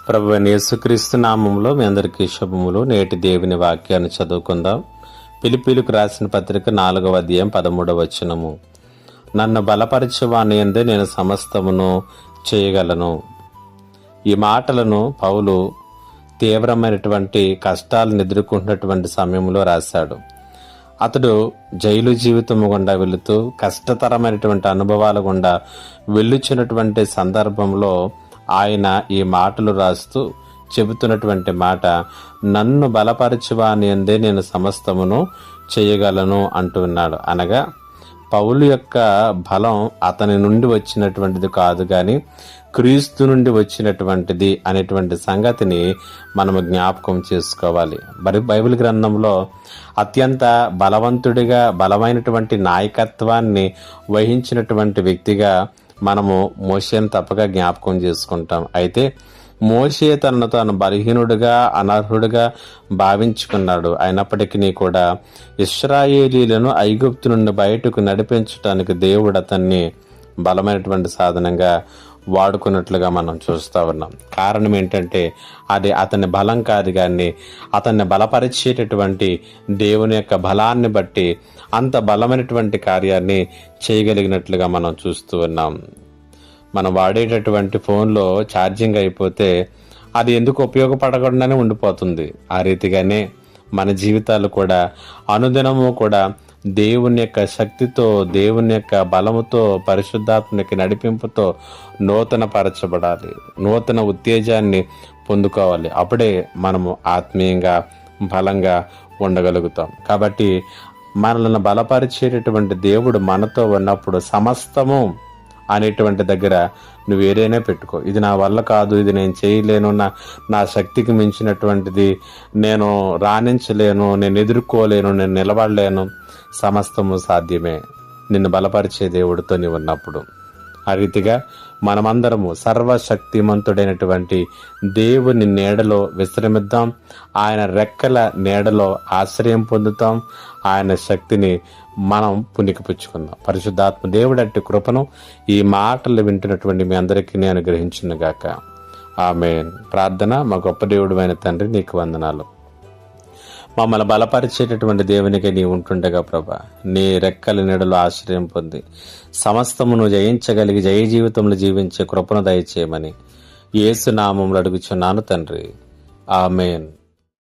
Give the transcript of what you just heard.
ప్రభువైన యేసుక్రీస్తు నామములో మీ అందరికీ శుభములు. నేటి దేవుని వాక్యాన్ని చదువుకుందాం. ఫిలిప్పీయులకు రాసిన పత్రిక 4వ అధ్యాయం 13వ వచనము. నన్ను బలపరచువాని యందే నేను సమస్తమును చేయగలను. ఈ మాటలను పౌలు తీవ్రమైనటువంటి కష్టాలను ఎదుర్కొంటున్నటువంటి సమయంలో రాశాడు. అతడు జైలు జీవితము గుండా వెళుతూ కష్టతరమైనటువంటి అనుభవాల గుండా వెళ్ళుచున్నటువంటి సందర్భంలో ఆయన ఈ మాటలు రాస్తూ చెబుతున్నటువంటి మాట, నన్ను బలపరచువాని యందే నేను సమస్తమును చేయగలను అంటున్నాడు. అనగా పౌలు యొక్క బలం అతని నుండి వచ్చినటువంటిది కాదు కానీ క్రీస్తు నుండి వచ్చినటువంటిది అనేటువంటి సంగతిని మనము జ్ఞాపకం చేసుకోవాలి. మరి బైబిల్ గ్రంథంలో అత్యంత బలవంతుడిగా బలమైనటువంటి నాయకత్వాన్ని వహించినటువంటి వ్యక్తిగా మనము మోషేను తప్పక జ్ఞాపకం చేసుకుంటాం. అయితే మోషే తనను తాను బలహీనుడిగా అనర్హుడిగా భావించుకున్నాడు. అయినప్పటికీ కూడా ఇశ్రాయేలీలను ఐగుప్తు నుండి బయటకు నడిపించడానికి దేవుడు అతన్ని బలమైనటువంటి సాధనంగా వాడుకున్నట్లుగా మనం చూస్తూ ఉన్నాం. కారణం ఏంటంటే అది అతని బలం కాదు కానీ అతన్ని బలపరిచేటటువంటి దేవుని యొక్క బలాన్ని బట్టి అంత బలమైనటువంటి కార్యాన్ని చేయగలిగినట్లుగా మనం చూస్తూ ఉన్నాం. మనం వాడేటటువంటి ఫోన్లో ఛార్జింగ్ అయిపోతే అది ఎందుకు ఉపయోగపడకుండానే ఉండిపోతుంది. ఆ రీతిగానే మన జీవితాలు కూడా అనుదినము కూడా దేవుని యొక్క శక్తితో, దేవుని యొక్క బలముతో, పరిశుద్ధాత్మ యొక్క నడిపింపుతో నూతన పరచబడాలి, నూతన ఉత్తేజాన్ని పొందుకోవాలి. అప్పుడే మనము ఆత్మీయంగా బలంగా ఉండగలుగుతాం. కాబట్టి మనల్ని బలపరిచేటటువంటి దేవుడు మనతో ఉన్నప్పుడు సమస్తము అనేటువంటి దగ్గర నువ్వు ఏదైనా పెట్టుకో. ఇది నా వల్ల కాదు, ఇది నేను చేయలేను, నా శక్తికి మించినటువంటిది, నేను రాణించలేను, నేను ఎదుర్కోలేను, నేను నిలబడలేను. సమస్తము సాధ్యమే నిన్ను బలపరిచే దేవుడితో నీవు ఉన్నప్పుడు. ఆ రీతిగా మనమందరము సర్వశక్తిమంతుడైనటువంటి దేవుని నీడలో విశ్రమిద్దాం. ఆయన రెక్కల నీడలో ఆశ్రయం పొందుతాం. ఆయన శక్తిని మనం పుణికిపుచ్చుకుందాం. పరిశుద్ధాత్మ దేవుడంటి కృపను ఈ మాటలు వింటున్నటువంటి మీ అందరికీ నేను అనుగ్రహించునుగాక. ఆమేన్. ప్రార్థన. మా గొప్ప దేవుడు అయిన తండ్రి, నీకు వందనాలు. మమ్మల్ని బలపరిచేటటువంటి దేవునికి నీ ఉంటుండగా ప్రభా, నీ రెక్కల నీడలో ఆశ్రయం పొంది సమస్తమును జయించగలిగి జయ జీవితంలో జీవించే కృపను దయచేయమని యేసు నామములో అడుగుచున్నాను తండ్రి. ఆమేన్.